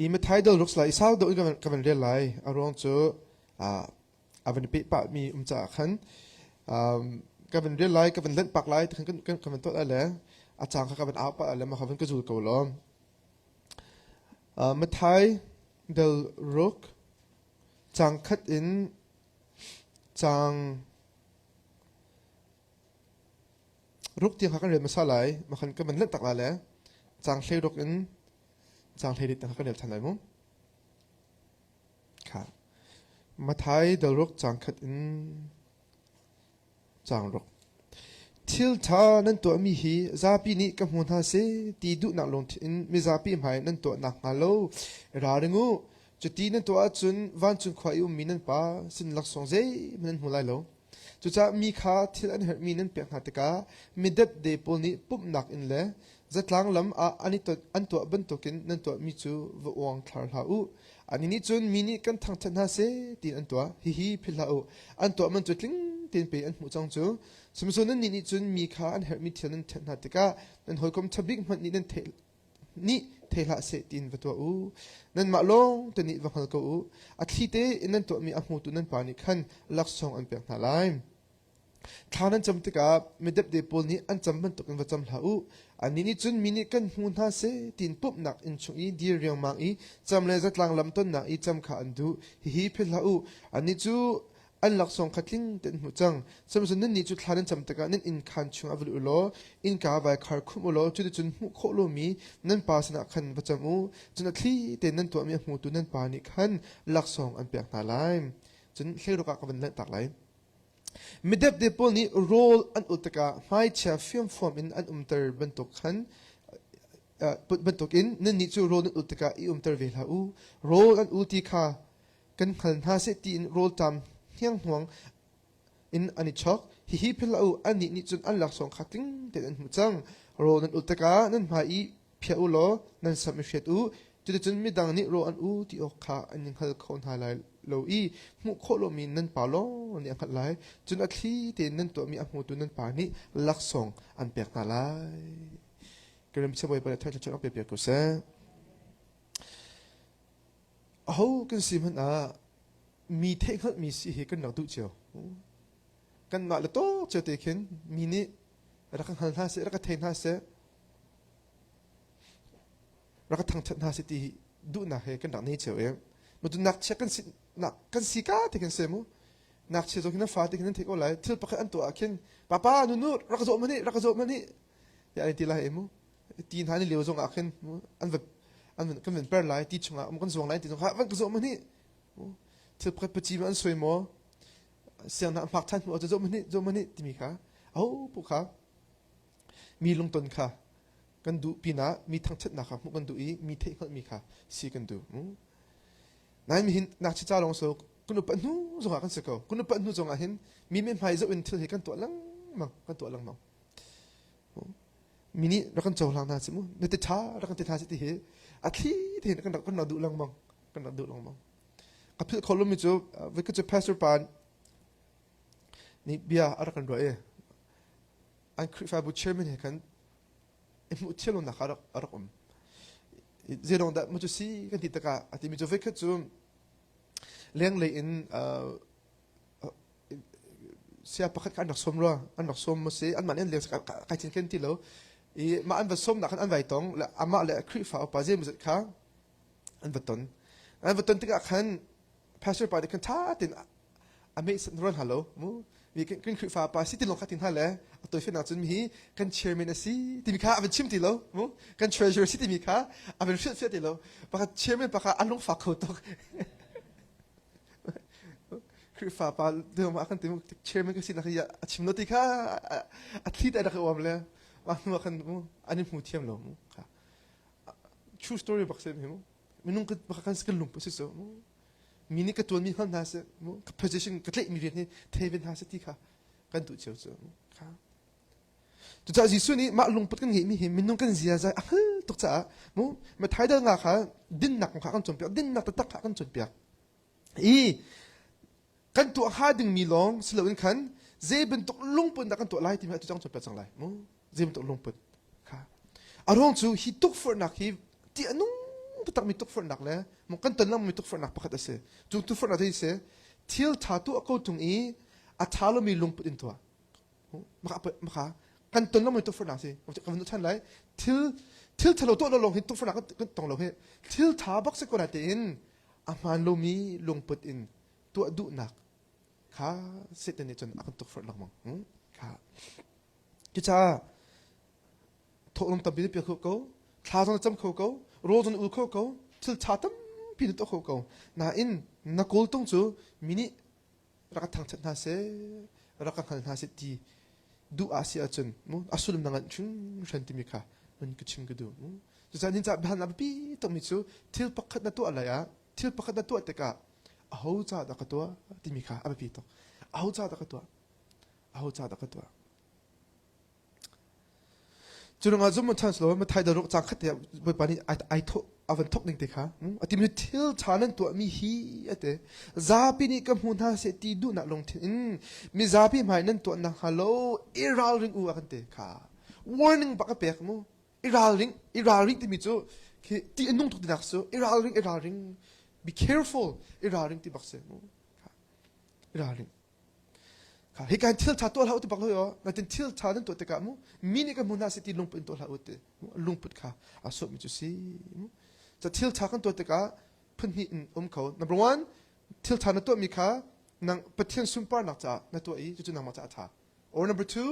i me thai dal looks like sao do kan real lai around chu avan pe pa mi cha khan kan real lai kan len pak lai kan to ala achang kha kan apa ala ma khavan ka zu ko lo me thai dal rook chang khat in chang ruk tiang kan real masalai ma khan kan len tak la le chang hlei ruk in chang hlei dit kan real thanai mo kha ma thai dal rook chang khat in chang rook thil tha nan to mi hi zapi ni ka mun ha se ti du na long in mi zapi mai nan to na halo ra ringu chuti nan to a chun van chun khwai mi nan pa sin lak song ze nan hulai lo chu cha mi kha thil an her mi nan pe kha te ka mi dat de pol ni pup nak in le zatlang lam a ani to an to ban to kin nan to mi chu wo wang thar ha u ani ni chun mi ni kan thang than ha se ti an to hi phil ha u an to man chu tling tin pe an mu chang chu sumso nan ni chun mi kha an her mi thil nan than ha te ka nan hoi kom thabik man ni nan thel ni thela se tin va to u nan ma long te ni va khal ko u athli te in nan to mi a mu tu nan pa ni khan lak song an pe na lai thanan cham te ka medep de pol ni an cham ban to kan va cham hla u ani ni chun mi ni kan hun ha se tin pup nak in chung i dir riang mang i cham le zatlang lam ton na i cham kha an du hi phil ha u ani chu an lak song khatling ten mu chang samson nan ni chu thanan cham te ka nen in khan chung avul ulo in ka vai khar khum ulo chu chun mu kho lo mi nan pa sana khan va cham u chun a thli te nan to mi mu tu nan pa ni khan lak song an pek na lai chun hlero ka ban lan tak lai midep de pol ni role an utaka mai cha film form in an umter bentok khan bentok in nan ni chu role an utaka I umter ve la u role an uti kha kan khan ha se ti in role tam hiang huang in ani chok hi phil u ani ni chun an lak song khating te an mu chang role an utaka nan mai I phia u lo nan submit u chu chun mi dang ni role an u ti ok kha an khal khon ha lai lo I mu kho lo min nan pa lo ni khat lai chun a thli te nan to mi a mu tu nan pa ni lak song an pek na lai kerem se boy pa thai chak pe pe ko se ho kan sim han a mi the khat mi si he kan na tu cheo kan na le to che te khen mi ni ra kan han ha se ra ka thein ha se ra ka thang that ha se ti du na he kan na ni cheo em mà tụi nạc check kan si ka thì kan semu nạc che zo kina fa thì kan take olai til pakhat an to akin papa nu rakzo mani ya ni tila emu tin hani leo zong akin an kan ven per lai ti chunga am kan zong lai ti zong ha van zo mani til pakhat pachi man soi mo siang na phak than mo zo mani ti mi kha au pu kha mi lung ton kha kan du pina mi thang chet na kha mu kan du I mi thei khat mi kha si kan du nai mi hin nak chi cha long so kunu pa nu zonga kan se ko kunu pa nu zonga hin mi men phai zo in thil he kan to lang mang mi ni ra kan chaw lang na simu ne te tha ra kan te tha si ti he a thi te kan na du lang mang ka phil kholom mi chu we ka chu pastor pan ni bia ara kan ro e an fa bu chairman he kan mu chelo na ara om zero da mu chu si kan ti ta ka ati mi chu ve ka chu leng le in sia pakhat kan nak som mo se an man en le ka chin ken ti lo I ma an va som na kan an vai tong la ama le kri fa pa je mu kha an va ton ti ka khan pastor pa de kan tha tin a me san ron hello mu vi kan kri fa pa si ti lo kha tin ha le to fe na chun mi kan chairman si ti mi kha a chim ti lo mu kan treasurer si ti mi kha a fit ti lo pa chairman pa kha along fa kho toคือฝ่าปาเดิมมาคันติมเชื่อมันก็สินะคือชิมโนติค่ะอาทิตย์อะไรก็ว่าเลยว่าคันอันนี้มูเทียมลมค่ะ true story บักเซมเหรอมันนุ่งก็บักคันสกิลลุมปุ๊บสิโซ่มินิก็ตัวมีขั้นน่าเสียมั้งกับ position ก็เละมีเรียนนี่เทวินน่าเสียที่ค่ะกันตุเจียวเจ้าค่ะตัวจ่าจิสุนี่มาลุงปุ๊บกันเห็นมีเห็นมันนุ่งกันเสียใจตุกจ่ามั้งมาไทยเดินงาค่ะดินหนักของข้ากันจนเปียกดินหนักตักข้ากันจนเปียกกันตัวหาดึงมีลองสลวินขันเจ็บตัวลงปุ่นแต่กันตัวไล่ที่มีตัวจังจนเป็นจังไรมั้งเจ็บตัวลงปุ่นค่ะอารมณ์จู่ฮิตุกฟอร์นักฮิที่อันนู้ ตักมีตุกฝนหนักแล้วมันกันตันแล้วมีตุกฝนหนักประคัตเสจุงตุกฝนหนักที่เสทิลทาตุก็ตรงนี้อาชาเรามีลงปุดินตัวมาค่ะกันตันแล้วมีตุกฝนหนักสิผมจะคำนวณท่านไรทิลทาเราตัวเราลงเห็นตุกฝนหนักก็ต้องเราเห็นทิลทาบักสกุลาเตนอามันเรามีลงปุดินตัวดุหนักค่ะเสร็จเนี่ยจนอากันตุกฝนหนักมั้งค่ะจุจ้าทกลงตับบิดเปียกเขาทาจนจำเขาโรจนอุเขาทิลชาตั้มพินตัวเขาน่าอินนักโกลตงจูมินิรักทางชัดนาเสรักขันนาเสตีดูอาเซียจนมุอาสุลมนังชุนฉันติมิค่ะมันก็ชิมก็ดูจุจ้านินจาบ้านนับปีต้องมีจูทิลปักขัดนัตัวอะไรอ่ะทิลปักขัดนัตัวแต่กะเอาจ้าดักตัวติมิค่ะอับปีต้องเอาจ้าดักตัวเอาจ้าดักตัวจุดงาจุ่มมันทันสโลว์มันไทยดารุจังขัดเดียบปานี้ไอทกอวันทกหนึ่งเด็กค่ะที่มันทิลชานันตัวมีฮีเตะซาปีนี้ก็หุ่นหาเสตีดูนักลงทินมีซาปีหมายนั่นตัวนักฮัลโหลอิราลิงอูกันเตะค่ะ warning บักเปียกมูอิราลิงที่มีจูคือที่นุ่งทุกนักสู้อิราลิง be careful อิราลิงที่บักเสมูค่ะอิราลิงค่ะเหตุการณ์ทิลชาตัวเราอุตบักเลยอ๋อนั่นเป็นทิลชานั่นตัวเตะกะมูมินิก็มุนาเสตีลงเป็นตัวเราอุตลงพุดค่ะอาสุมิจุสีจะทิลชากันตัวเตะกะพื้นที่เขา number one ทิลชานั่นตัวมีค่ะนังประเทศซุมปาร์นักจ่านั่นตัวอีจุดนังมาจ่าท่า or number two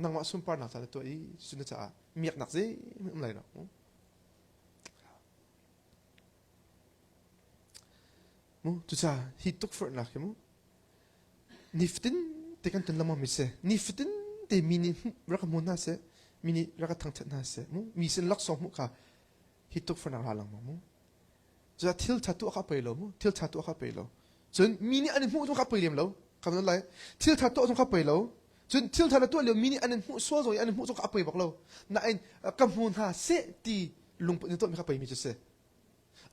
นังมาซุมปาร์นักจ่านั่นตัวอีจุดนักจ่ามีอยากนักสิอะไรหรอกมูจุดจ่าฮิตตุกฟอร์นักมั้งนิฟตินเด็กันตันละมั่งมิเสนิฟตินเดมินิรักมุนนาเสมินิรักทางชัดนาเสมูมีเส้นลักษณ์มุค่ะฮิตตุกฟอร์นักหาลังมั้งมูจะทิลชาตัวข้าไปแล้วมูทิลชาตัวข้าไปแล้วจนมินิอันนี้มูต้องข้าไปเลี้ยงแล้วคำนั้นไรทิลชาตัวต้องข้าไปแล้วจนทิลชาตัวเลี้ยงมินิอันนี้มูสวอันนี้มูต้องข้าไปบอกเรานั่นเองกำมุนหาเสตีลงไปในตัวมีข้าไปมีจะเส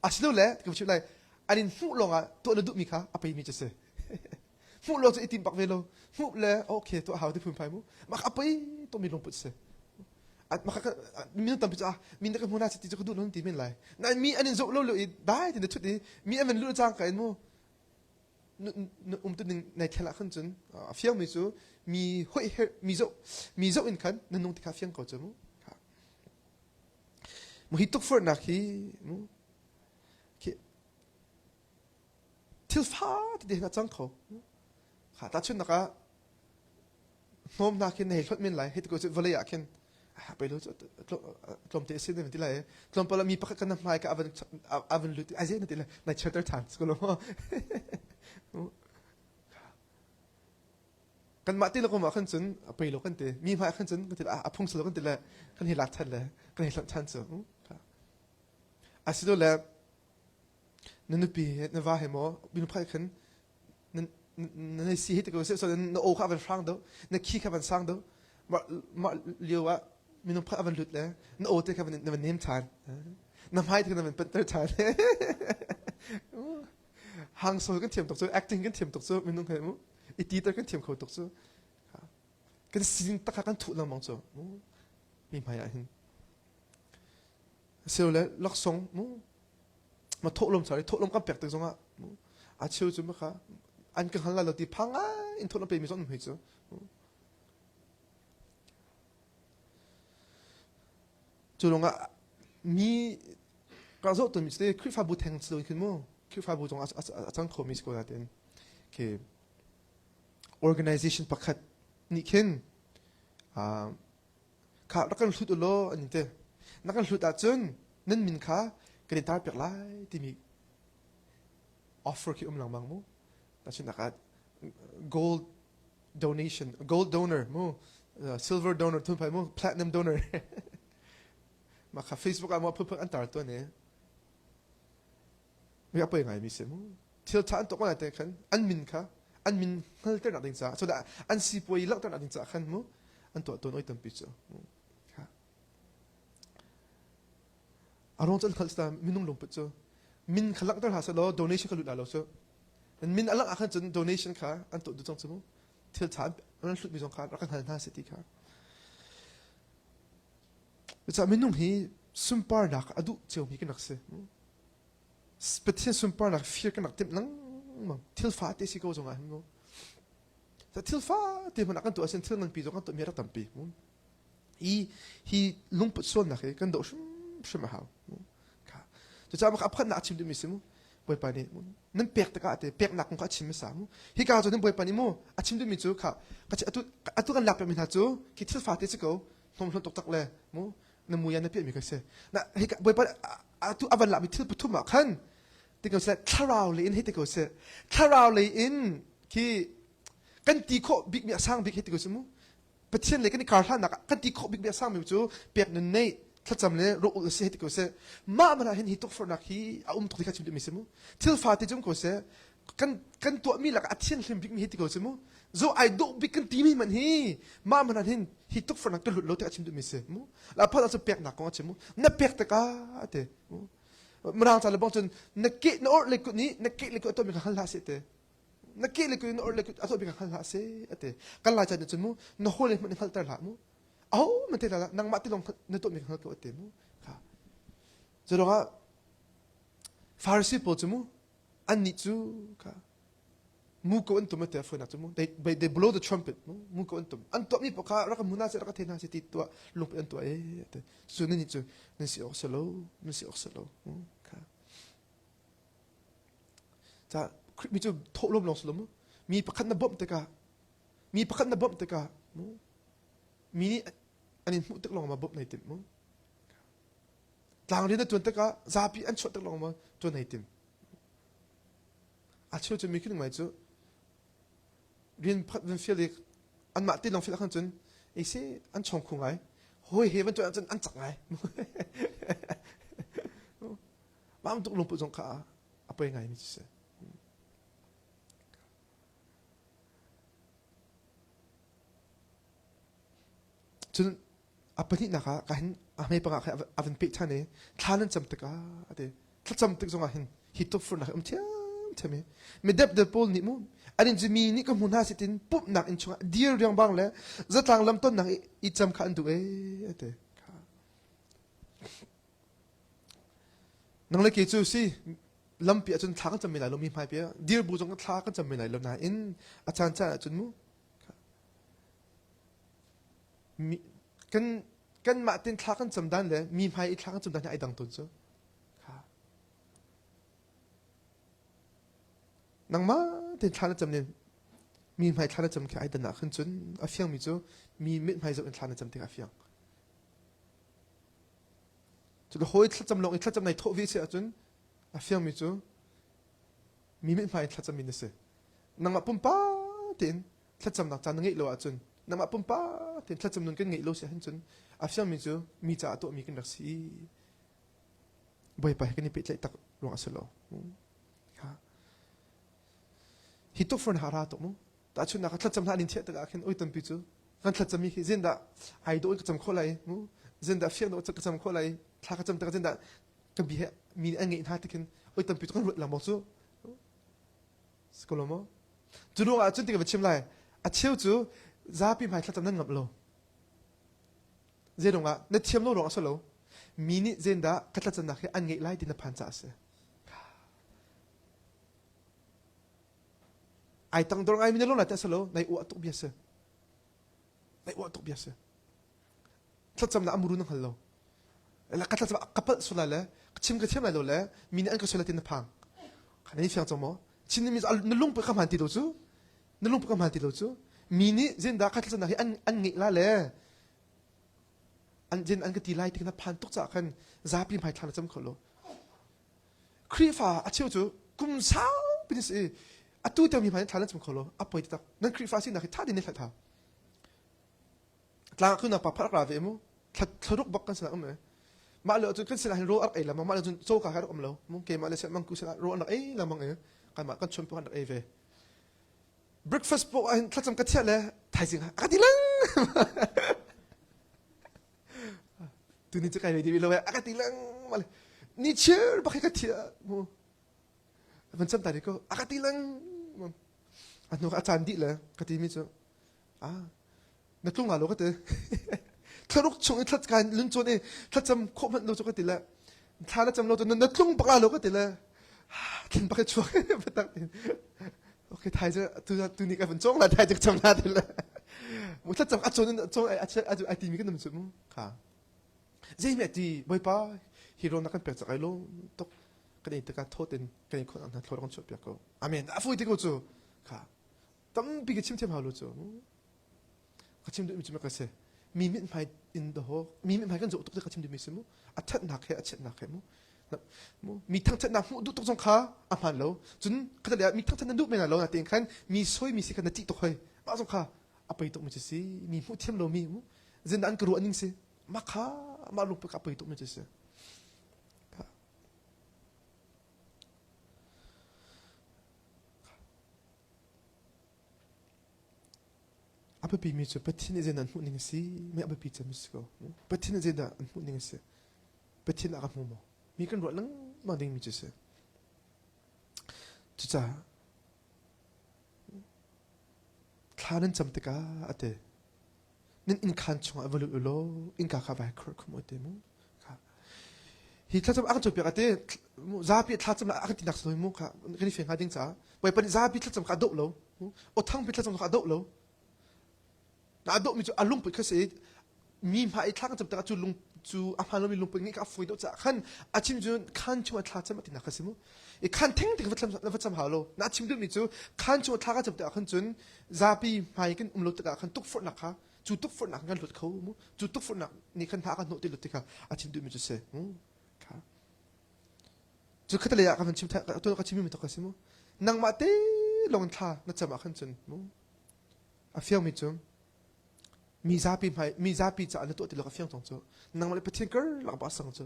อาชิโลแหละกับชิโลไรอันนี้มูลงอ่ะตัวเราดูมีข้าไปมีจะเสมูเราจะอิติมปักเวโลมูเลยโอเคตัวหาวที่พูดไปมูมาขับไปตัวมีลงปุ๊บเสมาขับมีน้ำตาลปิจ้ามีนักมูนาสติจะกระดูกน้ำตีเป็นไรนั่นมีอันนี้โจโลเลยได้แต่ในชุดนี้มีอันมันรู้จักกันมูตัวหนึ่งในเทละขั้นจนเฟี้ยงไม่จูมีห้อยมีโจอินขันนั่นนุ่งที่ข้าเฟี้ยงก่อนจมูมูฮิตตุกฟอร์นักฮีมูทิลฟ้าที่เด็กนักจังเขาค่ะแต่ชุดนักอะโน้มนักในรถมินไหลให้ตัวจุดวลีอยากเห็นไปรู้จุดกลมเตะซินเป็นที่ไรกลมพอเรามีประกันน้ำไม้กับอวันลุดไอ้เจ้านั่นที่ไรในเชอร์เตอร์ทันสกุลว่ากันมาที่เราก็มาขึ้นจนไปเรากันเตะมีมาขึ้นจนกันที่พุ่งสโลกันที่ไรกันเห็นหลักทันเลยกันเห็นหลักทันสูงอาศัยตัวแล้วนั่นปีนั่นว่าเหรอบินไปขึ้นนั่นสิ่งที่เกิดขึ้นส่วนนั่นโอ้ข้าเป็นฟังดูนั่นขี้ข้าเป็นสังดูมาเลี้ยวว่ามีน้องพระอวันหลุดแล้วนั่นโอ้ที่ข้าเป็นนั่นเนมทานนั่นไม่ที่ข้าเป็นเป็นเตอร์ทานฮังโซ่กันเทียมตกสู้ acting กันเทียมตกสู้มีน้องเห็นมั้ยอีตีเตอร์กันเทียมเขาตกสู้กันสิ่งตะการกันถูกเรามองสู้มีไม่อะไรเซลล์ลักษณ์มาทกลมใส่ทกลมกันเปียกตึงตรงอ่ะอาชิวจุ่มค่ะอันกันหันเราตีพังอ่ะอินทกลมเป็นมีส่วนหนึ่งเหรอจุลงอ่ะมีกระโดดตัวมีสิ่งคลิปฟ้าบุตรแห่งสิ่งขึ้นมั้งคลิปฟ้าบุตรตรงอาจารย์เขามีสกุลอะไรเด่นคือ organization ประคัดนี่ขึ้นค่ะนักการสุดโลอันนี้เต้นักการสุดอาจารย์นั่นมินค่ะกระดิ่งตาเปียกไล่ที่มี offer ที่หลังบางมั้งแต่ฉันนัก gold donation gold donor มั้งsilver donor ทุนไปมั้ง platinum donor มาค่ะ Facebook อ่ะมาเพิ่งอันตรายตัวนี้ไม่อยากไปยังไงมีเสียมั้งเที่ยวท่านตกมาไหนแต่ขันอันมินค่ะอันมินเฮลเตอร์นักดิ่งจ้าสุดาอันซีป่วยลักเตอร์นักดิ่งจ้าขันมั้งอันตัวน้อยเต็มปีจ้าอารมณ์จะขัดสตามินุ่งลงปุ๊บจ้ามินขลักต้องหาสโล donation ขลุดอะไรจ้ามินอะไรอาขันจน donation ค่ะอันตัวดูจังจ้ามั้งเที่ยวท่านอันนั้นสุดมีสองค่ะรักกันทันท่าเสร็จที่ค่ะจะมินุ่งฮี sumpar nak adu cheu mi kan nak se special sumpar nak fear kan nak tem nang mang til fa te si ko zonga ngo ta til fa te man kan to asen til nang pi zo kan to mi ra tampi hi lung put son nak kan do shum ha ka to cha ma ka phan na chim de mi se mu boy pa ni nan pek ta ka te pek nak ko chim sa mu hi ka zo den boy pa ni mu a chim de mi chu ka ka atu kan lap pe mi na chu ki til fa te si ko thom thon tok tak le mu na mu ya na pe mi ka se na hi ka boy pa atu avan la mi til putu ma khan ti ko se tharau le in hi ti ko se tharau le in ki kan ti kho big mi sang big hi ti ko se mu patien le kan ni kar han na kan ti kho big mi sang mi chu pek na nei thla cham le ro u se hi ti ko se ma ma hin hi tok for nak hi a tok ti ka chim de mi se mu til fa ti jum ko se kan to mi la ka atien hlim big mi hi ti ko se mu zo I do big kan ti mi man hi ma ma hin hi tok for nak to lo te ka chim de mi se mu la pa la so pek nak ko chim mu na pek ta ka ate mu mrang cha le bong chun na ke na or le ku ni na ke le ku to mi ka hal la se te na ke le ku na or le ku a to mi ka hal la se ate kan la cha de chun mu na hol le man hal tar la mu au man te la nang ma ti long na to mi ka hal ko te mu ka zo ro ga farsi po chu mu an ni chu ka mu ko an to ma te fo na chu mu they blow the trumpet mu ko an to mi po ka ra ka mu na se ra ka te na se ti to lu an to ate so ni chu ni si orselo ka 자, mi chu tho lom long slom mi pakhat na bom te ka mo mi ni anin mu tek long ma bom nei tim mo tlang ri na tun te ka zapi an chot tek long ma to nei tim a chu chu mi kin mai chu rin phat ven feel lik an ma ti long feel khan chun e se an chong khung ai hoi he ven to an chak ai mam tuk lom pu jong ka apa ngai ni se chun apani naka kahin amai panga kha avan pe thane thalan cham taka ate thacham tak zonga hin hitok fur na thame me dep de pol ni mu arin jimi ni ka mun ha sitin pup nak in chunga dear ryang bang le zatlang lam ton nak I cham kha andu ate nang le ke chu si lampi achun thak cham me la lo mi phai pe dear bu jong thak cham me la lo na in achan cha achun mu kan ma tin thla kan cham dan le mi phai I thla kan cham dan ai dang ton chu kha nang ma tin thla na cham ne mi phai thla na cham kha ai dan na khan chun a fiang mi chu mi mit phai zo in thla na cham te a fiang chu ko hoi thla cham long I thla cham nai tho vi se a chun a fiang mi chu mi mit phai thla cham min se nang ma pum pa tin thla cham na chan ngai lo a chun nang ma pum pa tin thla cham nun kan ngai lo se han chun a fiang mi chu mi cha to mi kan rak si boy pa kan ni pe tlai tak rong asalo ha hi to for hara to mo ta chun na thla cham na nin the ta ka khen oi tam pi chu kan thla cham mi hi zinda ai do ka cham kholai mu zinda fiang do ka cham kholai thla ka cham ta zinda ka bi he mi an ngai ha ta khen oi tam pi chu kan ru la mo chu skolomo chu ro a chun ti ka chim lai a cheu chu zapi mai thla cham nan ngap lo zedonga na thiam lo ro asalo mini zenda katla chana khe an ngei lai din na phancha se ai tang dor ai min lo na ta salo nai wa to biase thla cham na amuru nang hallo la katla cham kapal sulala chim ka thiam la lo le mini an ka sulati na phang khani fiang chomo chin mi na lung pa kham han ti do chu mini zenda katla chana khe an ngei la le an jin an ka ti lai tik na phan tok cha khan zapi mai thana cham kholo khrifa a cheu chu kum sao binis e atu te mi mai thana cham kholo a poi ta nan khrifa si na kha thadi ne tha tla khu na pa phar ra ve mu thluruk bak kan sa am ma lo chu kan sila ro ar ai la ma lo chu so ka har am lo mu ke ma le se mang ku sila ro na ai la mang e kan ma kan chum pu kan ai ve breakfast po an thla cham ka thia le thai sing ka ti lang tu ni cekai di bilo agak tilang mal ni cher pakai katia mo macam tadi ko agak tilang anu ka candi lah kati mi chu na tung ngalo ka te ถ้ารุกชงถ้าการลุ้นจนเนี่ยถ้าจำคบมันเราจะก็ติดละถ้าเราจำเราจะนั่นตุ้งปากเราก็ติดละกินปากช่วยไม่ตักโอเคไทยจะตัวนี้ก็เป็นจ้องละไทยจะจำหน้าติดละมุถ้าจำจนจ้องไอทีมีก็นุ่มสุดมั้งค่ะเจ๊แม่ดีบ่อยป้าฮีโร่นักการเปลี่ยนจากไอ้โลตกกันเองแต่การโทษเองกันเองคนอันนั้นโทษคนช่วยเปลี่ยนก็อามีนอาฟุยที่กูจูค่ะต้องปีกชิมเทียมหาลูจูก็ชิมดูมิจุมาก็เสมีมิตรภายอินโดมีมิตรภายกันจุตุกจะก็ชิมดูมิสมุอัดชัดหนักแค่อัดชัดหนักแค่มุมีทั้งชัดหนักมุดูตุกจงขาอามันแล้วจนก็จะเรียกมีทั้งชัดนั้นดูไม่นานแล้วนะแต่ยังมีซอยมีสิกันนัดจิตตุกให้มาจงขาอาไปตุกมันจะสิมีมุเทียมเรามีมุเจนอันกรัวนิ่งสิมาขามาลุกไปกับไปตุกมันจะสิอาไปปีมีจุดปะทินเจนันมุนิ่งสิไม่อาไปปีจะมิสก็ปะทินเจนันมุนิ่งสิปะทินอากับมุมมีกันรวดลังมาดิ่งมีจุดสิจุดจ้าทานันจำติกาอเตนั่นอินคันชงอวลุโลอินกาคาบายครขโมยเตมุค่ะฮิทาจำอักจบเปียกอเตซาบิทาจำละอักตินักสวยมุค่ะกันนี่เฟียงหาดิ่งจ้าไว้ปนิซาบิทาจำกระโดดโลโอทั้งบิทาจำกระโดดโลน่าดูมีจูอารมณ์ไปแค่สิมีมาอีกครั้งจำแต่จูลุงจูอามาลมีลุงไปงี้ก็ฟุ้ยตัวจ้าขันอาชิมจูขันชัวท้าจำมาตินักสิมุอีกขันทิ้งถึงวัดจำหาโลน่าชิมดูมีจูขันชัวท้าก็จำแต่ขันจุนซาบีมาอีกันลุตตะขันตุกฝนนักค่ะจูตุกฝนนักกันลุตเขามุจูตุกฝนนักนี่ขันท้ากันโนติลุตติค่ะอาชิมดูมีจูเสค่ะจูขัดเลยอะกันชิมตัวก็ชิมมีตัวก็สิมุนางมาเต้ลงท้าน่าจะมาขันจุนมุอาเฟียวมีจูมีซาปีมีซาปีจะอันตัวที่เราเฟียงตรงจูนางมาเลยไปเที่ยงก็หลังบ้านสังจู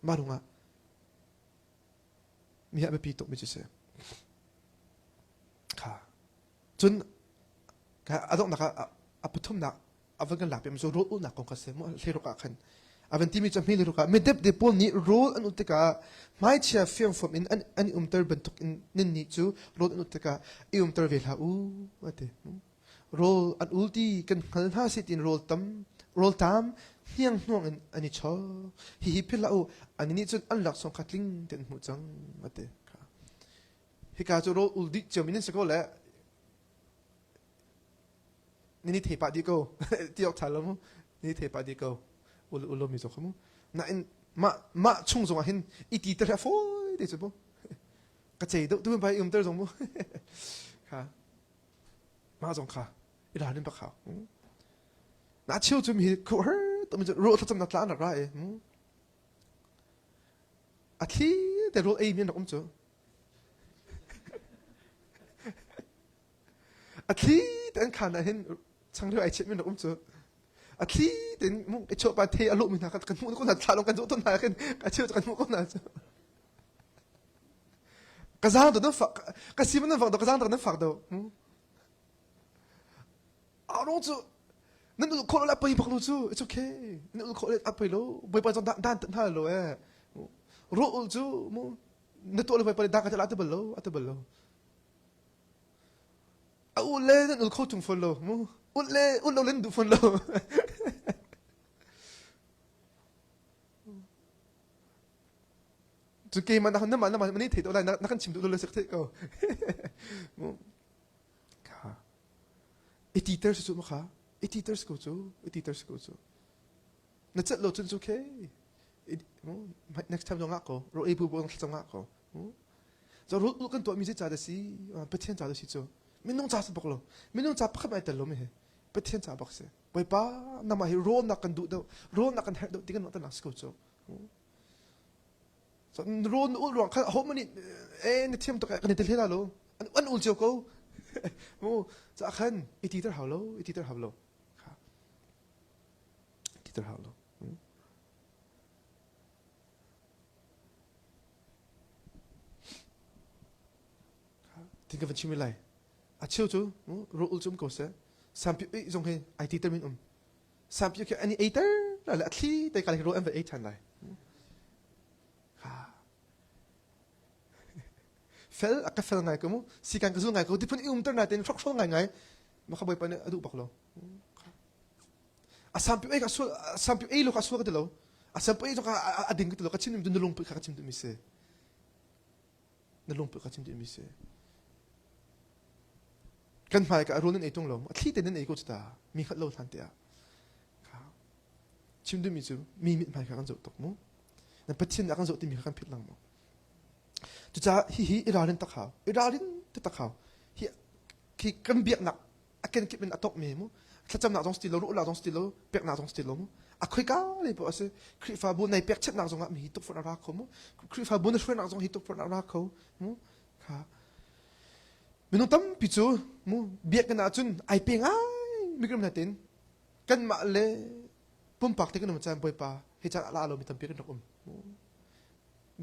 มาดูงะมีอะไรปีตกไม่ใช่เสียค่ะจนค่ะอาต้องนักอาปทุมนักอาวันกันหลับเป็นจูโรอุนักของเขาเสียมั่วเลี้ยรุกะขันอาวันที่มีจะมีเลี้ยรุกะไม่เด็บเดปอนนี้โรอันอุตกะไม่เชื่อเฟียงฟอมอินอันเตอร์บรรทุกอินนินนี่จูโรอันอุตกะเตอร์เวลาว่าเดโรลอันอุลตีกันขันห้าสิบอินโรลตามเฮียงน่วงอันนี้ชอฮิพิลาอูอันนี้จนอันหลักสองขัดลิงเต็มหัวจังมาเตะค่ะฮิกาจูโรอุลดีเจมินิสก็แหละนี่เทปาดีโก้ที่ออกถ่ายแล้วมั้งนี่เทปาดีโก้อุลมีจงขมั้งนั่นมาช่วงจงอ่ะเห็นอีตีเตอร์ฟอยเดี๋ยวจะมั้งกระเจี๊ยบดูไปเตอร์จงมั้งค่ะมาจงค่ะอีหลานนี่ปะเขาน่าเชื่อจะมีคู่เฮ้ยตัวมันจะรู้ถ้าจำนัดล้านอะไรอาทิตย์แต่รู้เอ้ยมีนักอุ้มจ้ะอาทิตย์แต่อันขันนะเห็นช่างเรื่องไอเช็ดมีนักอุ้มจ้ะอาทิตย์แต่มุกไอโชว์ปาเทอารมณ์มีนักกันมุกก็นัดชาลงกันจุดต้นไม้กันกันเชื่อจะกันมุกก็นัดจ้ะกระซังตัวนั้นฝักกระซิบนั้นฝักตัวกระซังตัวนั้นฝักตัวเอาลูกจูนั่นลูกคนละไปพักลูกจู it's okay นั่นลูกคนละไปแล้วไปไปจนด้านท่าเลยรู้ลูกจูมูนั่นตัวเราไปด้านกันจะอัตเบลโลอัตเบลโลเอาเล่นนั่นลูกเขาจุ่มฟันโลมูอุเล่เราเล่นดูฟันโลจุดเกมมันนั่นมันนี่เถิดอะไรนักกันชิมดูเลยสักทีก็มูค่ะอีทีเตอร์สุดมั้งค่ะอีทีเตอร์สกูจูนั่นจะโหลดจนโอเค next time จะงักก็เราเอบูบงจะงักก็จะรู้กันตัวมีสิจ่าเดสิไปเที่ยงจ่าเดสิจูไม่ต้องจ่าสักบอกเลยไม่ต้องจ่าพักไม่แต่ลมเหรอไปเที่ยงจ่าบอกเสียไปป้าน้ำมาให้โรนักกันดูเดาโรนักกันเฮดดูที่กันนั่นนักสกูจูส่วนโรนอุลรวงข้าโฮมันนี่ในเที่ยงตัวกันในเทเลล่าโลอันอุลเจ้าก็โอ้จะขันอีทีเตอร์ฮาวโลอีทีเตอร์ฮาวโลค่ะอีทีเตอร์ฮาวโลถึงกับวันชิมอะไรอาเชี่ยวจูรู้อุลจุ่มก็เสียสามปีจงให้ไอทีเตอร์มินสามปีแค่อันนี้เอเตอร์แล้วอัดที่แต่การรู้เอ็มเป็นเอทันไรค่ะเฟลอักเฟลไงก็มั้งสิการกระทรวงไงก็ที่เพิ่นเตอร์น่ะเต็นฟลอกไงมาขบไปเนี่ยดูบอกเรา asampi ay kaso asampi ay lo kaso ka dilo asampi ay ka ading ka dilo ka chim dun nalung ka chim dun mise nalung ka chim dun mise kan mai ka ronin ay tong lom atli ten ay ko sta mi khat lo than tia ka chim dun misu mi mit mai ka kan zo tok mo na pathin akan zo ti mi kan phit lang mo tu cha hi irarin takhaw irarin tu takhaw hi ki kan biak nak akan kip men atok me mo thacham na jong stilo ru la jong stilo pek na jong stilo mo akhoi ka le po ase khri fa bu nai pek chet na jong mi tok for na ra kho mo khri fa bu na shwe na jong hi tok for na ra kho mo kha menu tam pichu mo biak na chun ai pe ngai mi gram na tin kan ma le pum pak te kan ma cham poi pa he cha la lo mi tam pe kan rom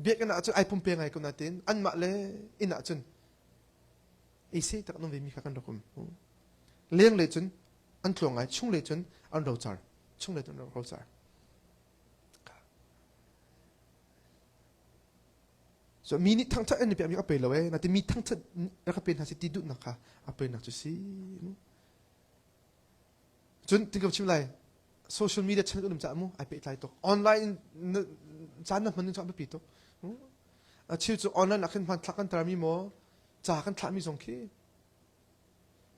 biak na chun ai pum pe ngai ko na tin an ma le ina chun isi tak no ve mi ka kan rom leng le chun an tlong ai chung le chun an ro char chung le chun ro char so mini thang tha en pe mi ka pe lo na ti mi thang tha ka pe na si ti du na kha a pe na chu si chun ti ka chim lai social media chan ko dum cha mu ai pe lai to online chan na man cha pe pi to a chi chu online a khan phan thak kan tar mi mo cha kan thla mi song khi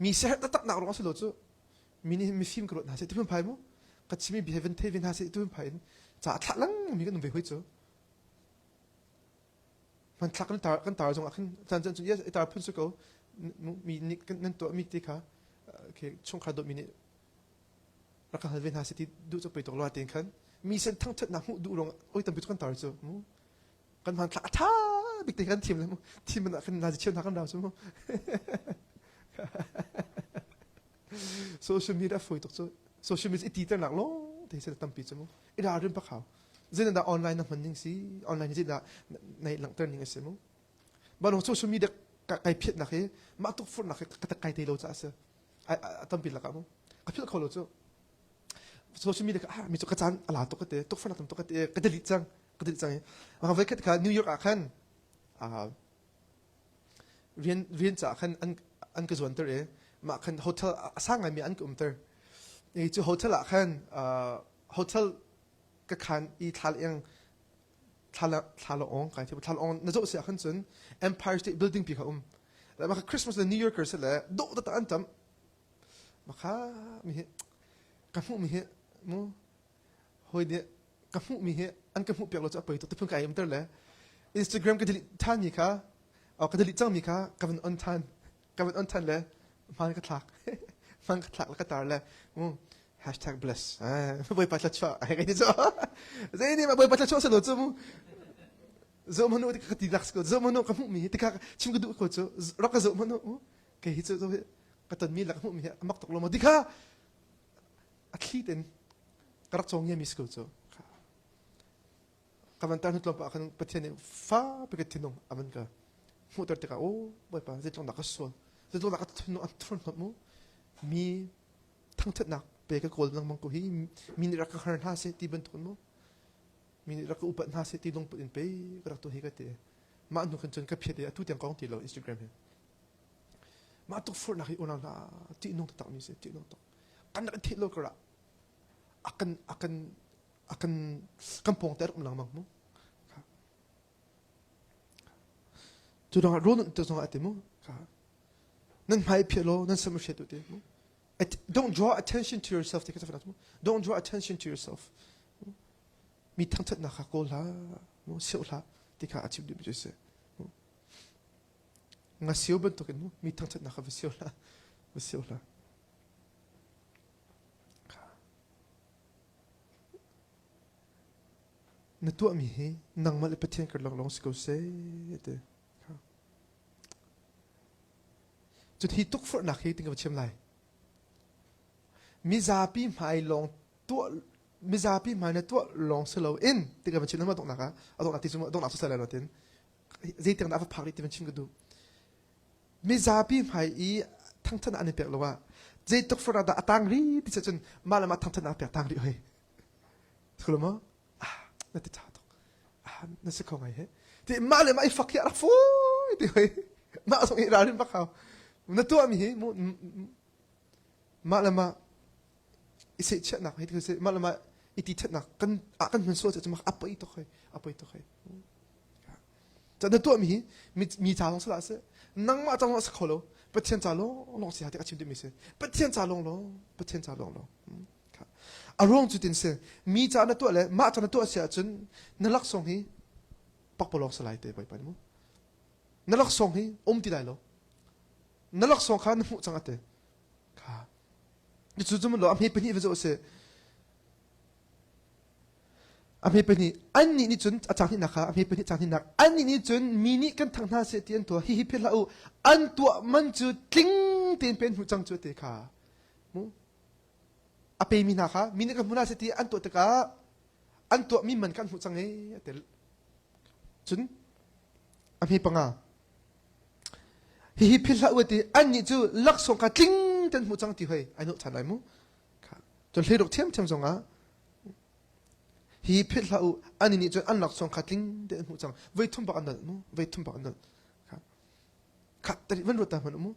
mi se ta tak na ro sa lo chu mini mi film ko na se tu phai mo ka chimi behavior te vin ha se tu phai cha thla lang mi ka num ve hoi chu man thak kan tar jong akhin chan chan chu yes tar phun su ko mi ni kan nan to mi ti kha ke chung kha do mi ni ra ka halven ha se ti du chu pe to lo atin khan mi sen thang chat na hu du rong oi tam pi kan tar chu kan man thla tha big te kan tim le mo tim na kan na ji chen na kan da chu mo social media foi tok chu social media ti tar nak lo te se tam pi chu mo ira rin pa khaw zin da online na man ning si online ji da nei lang tar ning ase mo ba no social media kai phet na khe ma tok for na khe ka ta kai te lo cha ase tam pi la ka mo ka phil kholo chu social media ka mi chu ka chan ala to ka te tok for na tam to ka te ka deli chang ma ve khet ka New York a khan rian cha khan an ka zon ter e ma khan hotel sang ai mi an kum ter e chu hotel a khan hotel ka khan I thal eng thal ong kai thal ong na zo se khan chun Empire State Building pi kha la ma Christmas the New Yorker se le do ta an tam ma kha mi he ka mu mi he mo hoi de ka mu mi he an ka mu pe lo cha pai to te phun kai am ter le Instagram ka dili than mi kha ka dili chang mi kha ka van on than le man ka thak la ka tar le #bless boy patla cha ai ga ni zo zai ni ma boy patla cha se lo chu mu zo mo no ti ka ti lax ko zo mo no ka mu mi ti ka chim ka du ko chu ro ka zo mo no ke hi chu zo ka tan mi la ka mu mi mak tok lo mo di kha akhi ten ka rak chong ye mi sko chu ka van tan hlom pa kan pathian fa pe ka tinong aman ka mu tar te ka boy pa zai tlong na ka so zai tlong na ka thno an thron mo mi thang that nak pe ka kol lang mang ko hi min ra ka khan ha se ti ban ton mo min ra ka upat ha se ti long put in pe ra to hi ka te ma nu khan chon ka phe te tu tiang kong ti lo Instagram he ma to for na hi ona la ti nong ta mi se ti nong to kan na ti lo ka ra akan kampong ter lang mang mo tu dong ron to so ate mo ka nan mai phe lo nan sam she to te mo don't draw attention to yourself. Don't draw attention to yourself. Mi thang that na ko la, mo siu la, ti ka achim du bi se. Nga siu ben to ken mo, mi thang that na ka siu la. Na tu mi he, nang mal patien ka long sko se te. Chut hi tok for na khi ting ka chem lai. Mizapi mai long tu mizapi mai na tu long selo in ti ka chin ma dong na ka adong na ti chu dong na so sala no tin zai teng na fa phak ri ti chin ka du mizapi mai I thang than an pek lo wa zai tok for da atang ri ti chun malama thang than na pek tang ri hoi thlo mo na ti cha to na se ko ngai he ti malama I fak ya ra fu ti hoi ma so I ra rin ba ka na tu mi he mo malama อิเชนักให้คือมาละมาอิติเชนักกันมันสู้จะมาอัปไปตัวใครจะในตัวมีจ่าลงสละเสนังมาจังสักคนแล้วประเทศจ่าลงเสียที่อาชีพเดิมเสประเทศจ่าลงอารมณ์จุดนี้เสมีจ่าในตัวเลยมาจ่าในตัวเสียจนนลักส่งให้ปักปลอกสลายเตะไปมั้งนลักส่งให้ที่ได้แล้วนลักส่งข้าหนุ่มจังเตะค่ะจุดมันเราอเมริกานี่เป็นตัวเสอเมริกานี่อันนี้จนอาจารย์ที่นักอเมริกานี่อาจารย์ที่นักอันนี้จนมีนี่กันทางหน้าเสียเตียนตัวฮิเพลาอูอันตัวมันจุดติ้งเตียนเป็นหูจังจุดเตะค่ะมั้งอเปมีนะคะมีนี่กันหูหน้าเสียเตียนอันตัวเตะค่ะอันตัวมีมันกันหูจังเอเตะจนอเมริกาฮิเพลาอูเตะอันนี้จุดลักษณะติ้งเตียนหูจังที่เฮไอ้โน้ตฉันไรมั้งค่ะจนเรื่องเทียมจงฮิพิลาอูอันนี้จนอันหลักส่งขัดลิงเดินหูจังไว้ทุ่มปากอันนั้นมั้งไว้ทุ่มปากอันนั้นครับขัดแต่วันรู้ตามันมั้ง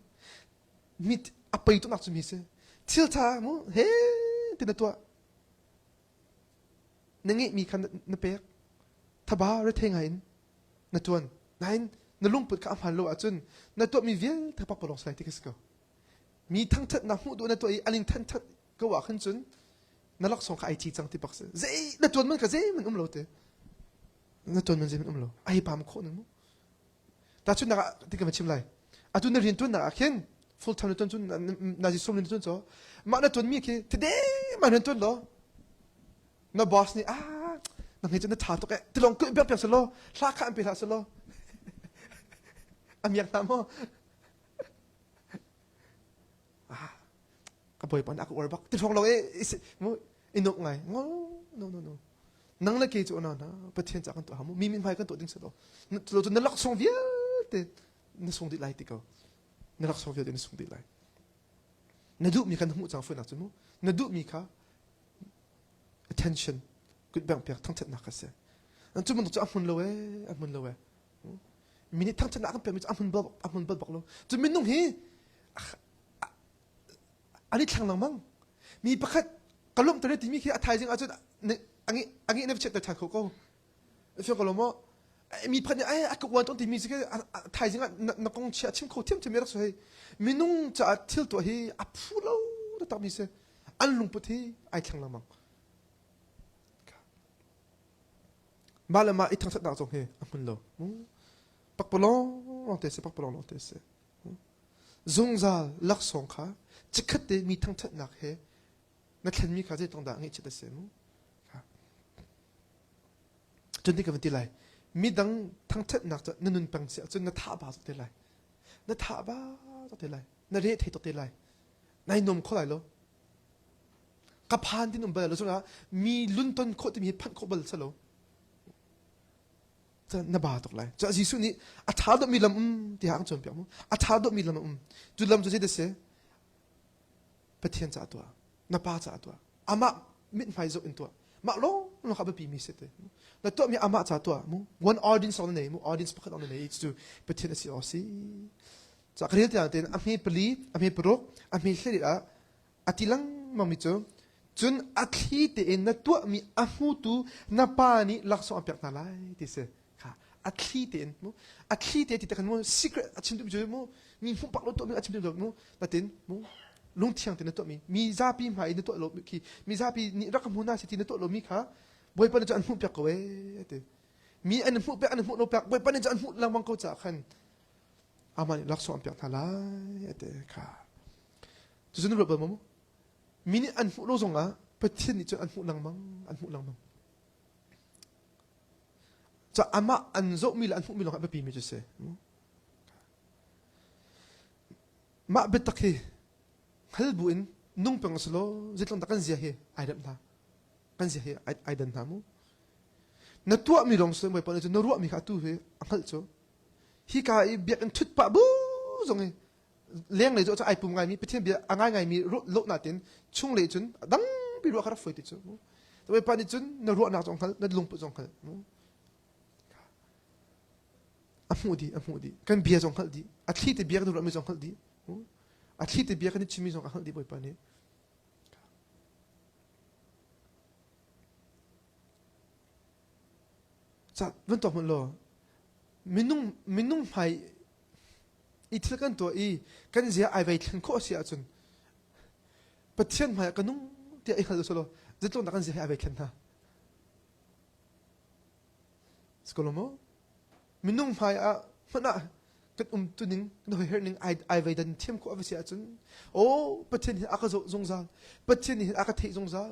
มิดอัปไปตัวนักสมิเสทิลทามั้งเฮ้ติดตัวนั่งงี้มีคันนเปียกทับาร์เทงไงนตัวนั่นนลุงปุดข้ามหันโลอาจนนตัวมีเวียทับปักปลอกสไลด์ที่กึศก็มีทั้งทัดนักหูดูนตัวอันนี้ทั้งทัดก็ว่าขึ้นจนนั่นลักษณะไอทีจังที่ปักเสเจ้นั่นตัวมันก็เจ้มันโลเตนั่นตัวมันเจ้มันโลไอ้ปามโคนึงมั้งแต่ชุดนักที่กันมาชิมไรอ่ะตัวนักเรียนตัวนักเขียน full time ตัวนาจิสมเรียนตัวจ้ะมานั่นตัวมีแค่ที่เด้มาเรียนตัวเหรอนั่นบอสนี่นั่งเห็นจนนั่นถาตัวแกที่ลองก็เบี้ยเบี้ยสโลลากข้ามไปหาสโลอยากทำมั้งก็บ่อยปานaku orbak ti thong lo mo inok ngai no nang la ke chu na pathian cha kan to hamu mi min phai kan to ding se lo to na lak song via te na song di lai ti ko na lak song via de na song di lai na du mi kan hu chang fu na chu mo na du mi kha attention good bang pek thang chat na ka se an chu mon to amun lo mi ni thang chat na kan pe mi amun bal bak lo chu min nong hiอันนี้ทางหลังมั้งมีประคัดกระลุ่มตัวนี้ที่มีแค่ไทยจริงอาจจะอันนี้เนี่ยเช็ดแต่ทางเขาก็เชื่อกระลุ่มว่ามีพันธุ์อักวันต้นที่มีสิ่งไทยจริงนักกองเชียร์ชิมเขาเทียมจะไม่รักษามีนุ่งจะทิลตัวให้อับฟูเราแต่ตามมีเสอันลุงพุทธิไอทางหลังมั้งมาเลยมาอีทางสัตว์ดาวจงเฮอันมันเราปักปลองเตะเสปักปลองเตะเสจงซาลักษณะข้าจะคัดเดมีทั้งทัดหนักเฮนักเขียนมีข้าจะต้องด่างให้เฉดเสียมั้งจนที่กันวันที่ไรมีดังทั้งทัดหนักจะนุ่นปังเสียจนนัทบาตัวที่ไรนัทบาตัวที่ไรนัเรศให้ตัวที่ไรนายนมเขาไรล้กับพันที่นมเบลล์สุดละมีลุ้นต้นโคตรมีพันโคเบลซะแล้วจะนบาตกไรจะจีสุนี้อัฐาดมีลำที่หางจนเปียมั้งอัฐาดมีลำจุดลำจะเฉดเสียประเทศจ่าตัวนป้าจ่าตัวอามามิดไฟโจอินตัวมาล้อเราขับไปปีมีเสร็จแล้วตัวมีอามาจ่าตัวมั้ง one audience on the name audience ประคัต on the name จู่ประเทศสิออซีจากเรื่องที่อ่านเต็นอเมริกาลีอเมริกาโรอเมริกาลีอาทิลังมั่งมิจูจนอาทิตย์เอ็นนั่นตัวมีอาหูตูนป้านี่ลักษณะเปียกนาไลที่เสค่ะอาทิตย์เอ็นมั้งอาทิตย์ที่แต่กันมั้ง secret อาชิมดูจู่มั้งมีผู้ปักรถตัวมีอาชิมดูจู่มั้งแต่เต็นมั้งลุงเที่ยงที่นั่นตัวมีซาปีมาอินตัวโลมีมีซาปีนี่รักมุนาสิที่นั่นตัวโลมีค่ะบ่อยปานจะอันหุ่นเปียกเอาไว้เตมีอันหุ่นเปียกอันหุ่นโลเปียกบ่อยปานจะอันหุ่นลำวังเขาจากขันอามันรักษาเปียกทลายเตค่ะจะสนุกแบบมั้งมีนี่อันหุ่นโลซงอ่ะประเทศนี้จะอันหุ่นลังมังจะอามาอันโซมีละอันหุ่นมีลงไปปีมีจะเสมาเบ็ดตะคีฮัลบุอินนุ่งเปงสโลจิตลงตะกันเสียเหไอเดนท่ากันเสียเหไอเดนท่ามูนัตัวมีลงสมัยปนจะนรัวมีขาตู้เหอังคัลโจฮิกาอีเบียกันทุดปะบูส่งไงเลี้ยงเลยจะไอปุ่มไงมีประเทศเบียอ่างไงมีโลกนาตินช่วงเลยจนดังไปรัวคาราฟอยติดโจแต่ไปปนจนนรัวนาจงคัลนลุงปุจงคัลอัมมูดีกันเบียจงคัลดีอัฐิที่เบียกันรัวมีจงคัลดีอาทิตย์เบียกันนี่ชิมิจงอาหารดีบ่อยปานนี้ จะวันต่อมันรอมินุ่งไปอีที่กันตัวกันเสียไอไปถึงข้อเสียจนประเทศมากันนุ่งเดี๋ยวไอ้คนรู้สึกจะต้องนักกันเสียไอไปกันนะสกุลโมมินุ่งไปมันน่ะกันตัวนึงโดยเรื่องนึงไอไปดันเทียมข้อเสียจนโอ้ประเทศนี้อากาศสงสารประเทศนี้อากาศที่สงสาร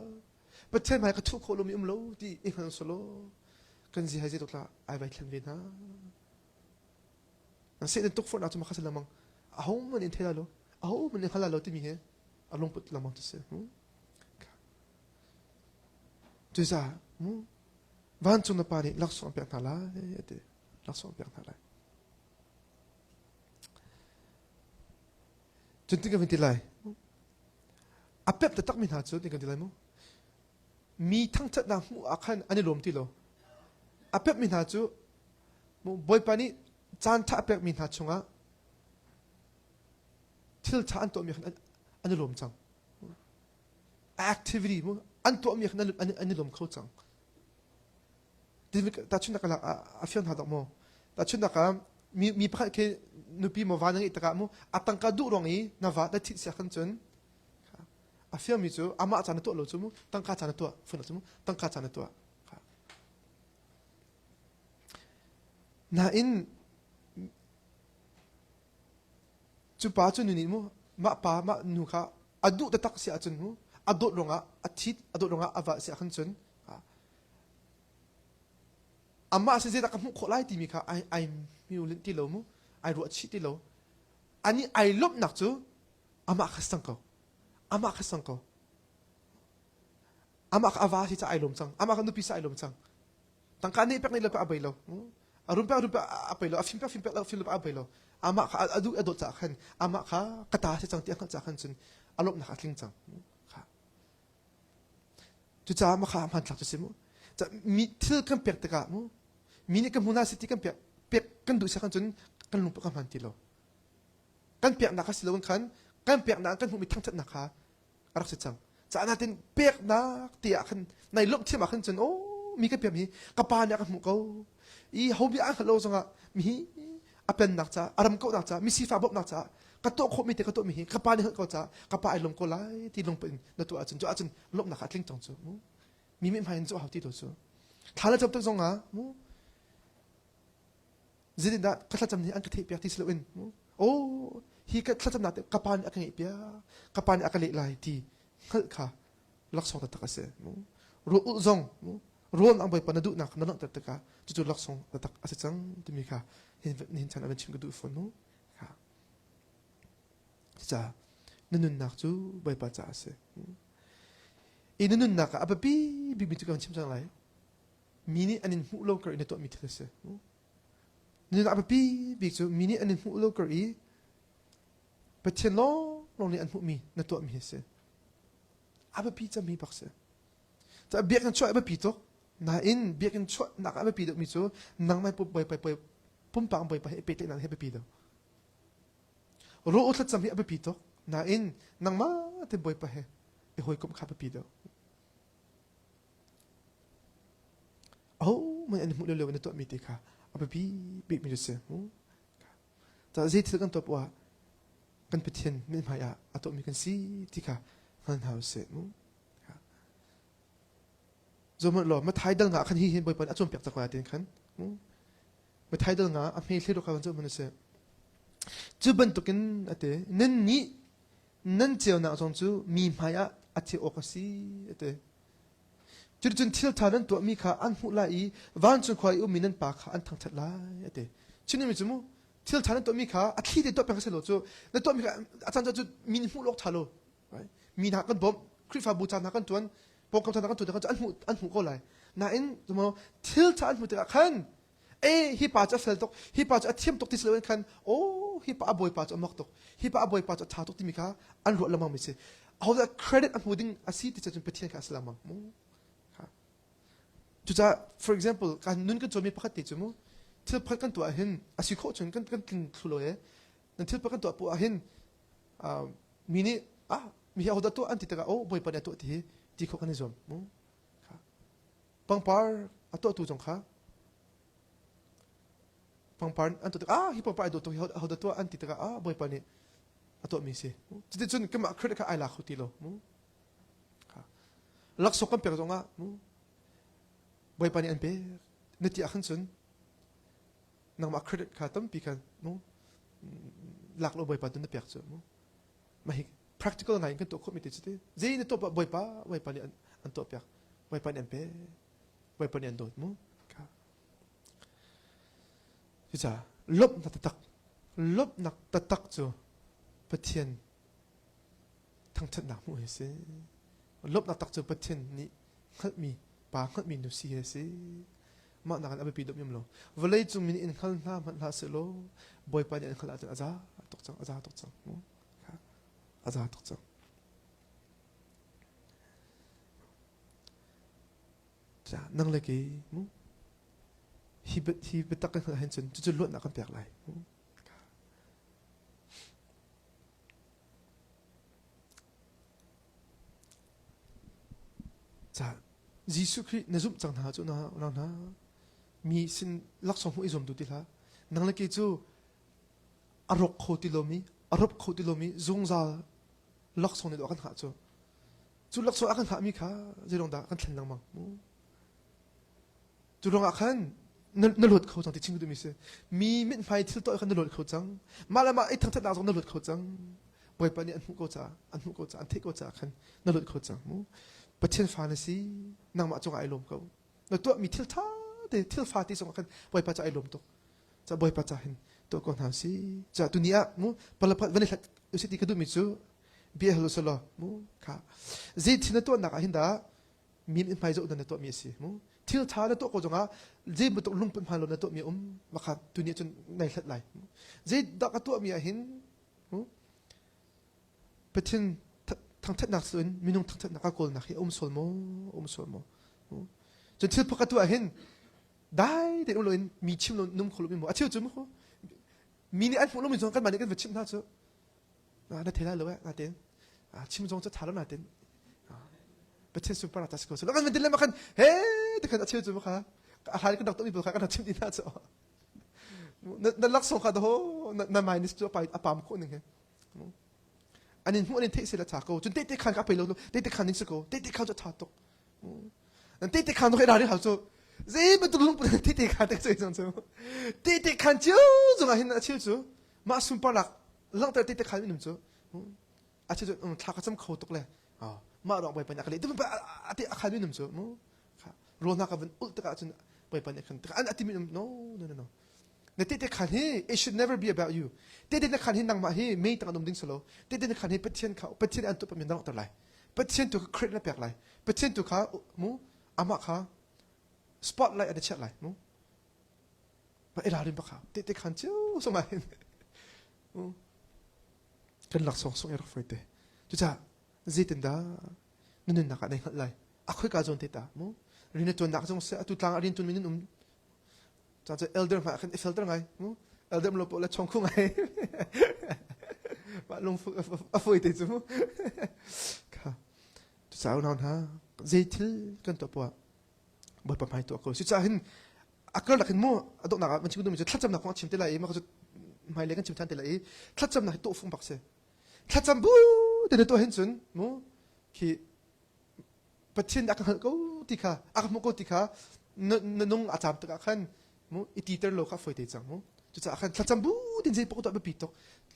ประเทศมาก็ทุกคนมีโลที่ไอ้คนรู้สึกกันเสียให้เจ้าตัวไอไปกันเวียนะนั่นเสียงทุกคนอาจจะมาขัดละมังเอามันอินเทอร์แล้วเอามันอินเทอร์แล้วที่มีเหรออารมณ์ปุตละมังตัวเสียจุดจ้าวันจุนปานี่ลักษณะเปลี่ยนท่าไรเด็กลักษณะเปลี่ยนท่าไรจุดที่กันเป็นที่ไรอาเป๊ปแต่ตักมินหาจุดที่กันที่ไรมั้งมีทั้งจัดนางมูอาคันอันนี้รวมที่เราอาเป๊ปมินหาจุดมูบอยปานี่จานท่าเป็กมินหาชงะทิลชาอันตัวมีขันอันนี้ลมจัง activity มั้งอันตัวมีขันอันนี้ลมเข้าจังแต่ชุนนักละอาฟิอนหาดอกโมแต่ชุนนักมีพระเคนุปีมาวานังอิตระมั้งอัตังกาดูรองอีนาวาได้ทิศเสียขันจนอาฟิอนมีจูอามาจานตัวเราจูมั้งตั้งค่าจานตัวฝุ่นจูมั้งตั้งค่าจานตัวน่าอินจุป้าจุนนี่มั้งมาป้ามาหนูค่ะอดุตตักเสียจุนมั้งอดุรงะอาทิตย์อดุรงะอาวะเสียขันจุนอามาเสียตะกับมุขไล่ที่มีค่ะไอมิวลินที่เรามั้งไอรัวชิที่เราอันนี้ไอลบหนักจูอามาขัดสังเขาอามาขัดสังเขาอามาอาวะที่จะไอลมจังอามาคันดูพิษไอลมจังตั้งการนี้เป็กนี่เราไปอาไปเราอารมณ์ไปอาไปเราฟิล์มไปอาไปเราอามาค่ะอดูจากขันอามาค่ะกระตาเสียจังที่ขันจากขันจนอารมณ์หนักลิ้งจังค่ะจุดจ้ามาค่ะมันหลักจุดสิมั้งจะมีที่กันเปียกตะกะมั้งมีนี่กันมุนาสิที่กันเปียกกันดูเสียขันจนกันลงไปกันมันที่เรากันเปียกหนักสิเราขันกันเปียกหนักกันหูมีทั้งจัดหนักค่ะอะไรเสียจังจะอันนั้นเปียกหนักเตี้ยขันในลมที่มาขันจนโอ้มีกันเปียกมีกระปานเนี่ยกันหูเขาเขามีอันฮัลโหลจังอ่ะมีอาเป็นนักจ้าอารมณ์ก็นักจ้ามีสีฟ้าบบนักจ้ากระโตโคมีแต่กระโตมีกระปานเนี่ยก็จ้ากระปานไอลมก็ไหลที่ลงเป็นในตัวอาจารย์ลบนักขัดลิ้งจังจูมีไม่พายจูเขาที่ตัวจูถ้าเราจับตัวจังอ่ะจีดินดาก็ถ้าจำนี้อันก็ที่เปียกที่สโลวินโอ้ฮีก็ถ้าจำนั้นกระปานอันก็เปียกระปานอันก็เละลายที่ค่ะลักษณะตะกั่วเสียรู้จังรวมอันไปปนดูนักนั่งตะกะจู่ๆลักษณะตะกะอาศัยจังที่มีค่ะเห็นฉันเอาเป็นชิมกระดูกฝนนู้ค่ะจ้านั่นนักจู่ใบปัจจัยเสียอีนั่นนักอ่ะแบบบีบิตุกันชิมจังไรมินิอันนี้หูโลกร์ในตัวมิตรเสียนั่นอ่ะแบบบีจู่มินิอันนี้หูโลกร์อีเป็นเช่นล้อลงในอันหูมีในตัวมีเสียอ่ะแบบจะมีปักเสียแต่เบียกันช่วยแบบตัวน่าอินเบียกันช่วยนักอะไรปีเดียวมิจูนังไม่ปุ๊บไปปุ่มปังไปให้ไปเตะนังให้ไปปีเดียวรู้อุตส่าห์จำให้ไปปีตัวน่าอินนังมาเตะไปให้ไอ้หอยกุมขาไปปีเดียวโอ้มันอันนี้มุดเร็วๆในตัวมีติค่ะเอาไปปีปีมีจุดเสียแต่สิ่งที่กันตัวว่ากันเป็นเทียนไม่พายอ่ะตัวมีกันสีที่ค่ะมันหาเสียจอมันหล่อมาไทยดังงาคันที่เห็นบ่อยๆอาจจะเปียกจากว่าเด่นขันมาไทยดังงาอ่ะไม่เชื่อดูกันจอมันเสียจูบันตุกินอ่ะเต้นั่นนี่นั่นเจ้าหน้าจงจูมีพายอาทิโอกาสีอ่ะเต้จุดจนเที่ยวทานั้นตัวมีขาอันหุ่นไหลวันจนควายอุ้มมีนั่นปากขาอันทั้งชัดไหลอ่ะเต้ชิ้นนี้มีจมูกเที่ยวทานั้นตัวมีขาอาทิตย์ตัวเป็นกษัตริย์จูนั่นตัวมีขาอาจารย์จะมีหุ่นลกทาโลมีนักกันบ่มคริฟาบูชานักกันตัวนั้นพวกคำสั่งนักตัวเด็กเขาจะอันหูก็ไหลน่าอินสมมติทิลท่าอันหูเด็กขันฮิปาจะเฟลตกฮิปาจะเทียมตกที่สเลวนขันโอ้ฮิปาบอยปาจะมักตกฮิปาบอยปาจะท่าตกที่มีค่ะอันรู้ละมั่งไม่ใช่เอาแต่เครดิตอันหูดิ้งอาศัยที่จะจนเป็นเทียนกับสลามังค่ะจุดจะ for example การนุ่นกันจนมีปกติจมูกทิลพักกันตัวเห็นอาศัยโคจรกันกินทุโรยนั่นทิลพักกันตัวปูเห็นมีนี่มีเอาแต่ตัวอันที่ตะกะโอ้บอยปาเนี่ยตัวที่เขากันในจอมบางปาร์ตัวจงค่ะ pangpan an to hi pangpan do to ho da to an ti ta boy pani ato mi si ti chun kema credit ka ai la khuti lo mu ka lak so kam per zonga mu boy pani an pe neti akhan chun nang ma credit ka tam pi kan mu lak lo boy pa tu na pek chu mu ma hi practical ngai kan to committee chite je ni to pa boy pani an to pek boy pani an pe boy pani an dot mu ka cha lop na tak chu pathian thang that na mu se lop na tak chu pathian ni khat mi pa khat mi nu si se ma na kan abe pi dom yum lo volei chu min in khal na man la se lo boy pani an khala aza tok chang mu ka aza tok chang cha nang le ke mu hi betak kan hen chen chu lot na kan pek lai cha Jisu Christ na zum chang na chu na mi sin lak song hu izom du ti la nang le ke chu arok khoti lomi zungza lak song ni do kan ha chu lak so akan ha mi kha jirong da kan thlan nang mang mu chu rong akan na lot kho chang ti ching du mi se mi min phai thil to kan na lot kho chang malama ai thang that na zong na lot kho chang boy pani an hu ko cha an the ko cha kan na lot kho chang mu pathian fantasy nang ma chong ai lom ko na to mi thil tha de thil fa ti song kan boy pa cha ai lom to cha boy pa cha hin to kon ha si cha dunia mu palapat vani khat usi ti ka du mi chu bi halo solo mu kha zi thina to na ka hin da min in phai zo da na to mi si mu thil tha na to ko jonga je bu to lung pun phalo na to mi ma kha dunia chun nai khat lai je da ka to mi a hin pathian thang that nak sun minung thang that nakakol na hi sol mo 저 틸 퍼카투 아힌 다이 데 올로인 미침로 놈 콜로미 뭐 아치오 좀 호 미니 안 폴로미 좀 간만에 그 침 나죠 아나 대달로 나된 아 침종 저 다른 나된 아 버튼 슈퍼 나타스 거서 나간 맨들 막한 에 데카 아치오 좀 가. 할 그 닥터 미도 가가 침 디나죠 나 락소 가도 나 마이너스 저 파이 아밤 코는 게 아니 뭐 아니 테이스라 타고 좀 때때 칸 카페 로로 때때 칸 있고 때때 카저 타도 난 때때 칸도 해라리 하죠 제발 들은 분 때때 칸 딱 저이잖아 때때 칸 저가 했나 칠주 마숨 빨락 랑터 때때 칸 있는 저 아치 저 타가 좀 코톡래 아 마로 뭐 빠냐 그래 좀 아티 칸 있는 저뭐 로나가 분 울트가 좀 뭐 빠냐 칸 안 아티 no 내 때때 칸이 it should never be about you 때때 칸이 낭마 해 메이 땅 놈딩 솔로 때때 칸이 퍼티엔 안 또면 나 어떨 라이 퍼티엔 또 크레트 나 백 라이 퍼티엔 또가뭐 아마 가 spotlight ada chat lai mu ba era rim ba kha te khan chu so ma kan lak song song era foite chu cha zitin da nun na ka nei lai akhoi ka jon te ta mu rin to nak jong se atu tlang rin tun min cha cha elder ma kan elder ngai mu elder lo po la chong khu ngai ba long foite chu ka chu cha non ha zitil kan to po boy pa mai to ko si cha hin akal lakin mo adok na man chigudum je thlacham na ko chimte lai ma ko mai le kan chim than te lai thlacham na to fung bakse thlacham bu de to hin chun mo ki pathin ak ko tikha ak mo ko tikha nung acham ta khan mo ititer lo kha foi te chang mo chu cha khan thlacham bu din je po to ba pitok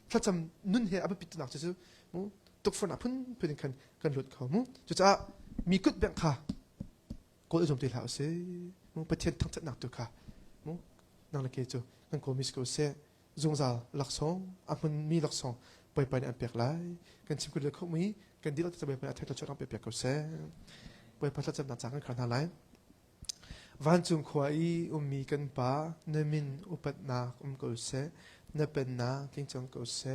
thlacham nun he ab pit na chu mo tok for na phun pin kan lut kho mo chu cha mi kut bang kha ko zum te la se mo pathian thang that nak tu kha mo nang la ke chu kan ko mis ko se zungza laksong apun mi laksong pai pai an pek lai kan chim ku le kho mi kan dil ta bai pai athai ta chorang pek ko se pai pa cham na chang kan lai van chung khwai mi kan pa namin upat na ko se na pen na king chang ko se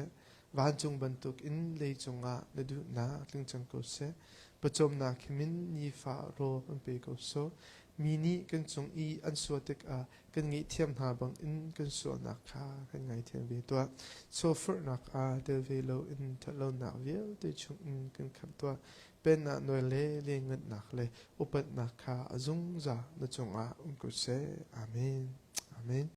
van chung bantuk in le chunga na du na king chang ko se pachom na khimin ni fa ro an pe ko so mini kan chung I an suatek a kan ngi thiam na bang in kan so na kha kan ngai thiam be to so for na a de velo in thalo na vel te chung in kan kham to pen na no le ngat na le upat na kha azung za na chung a ko se amen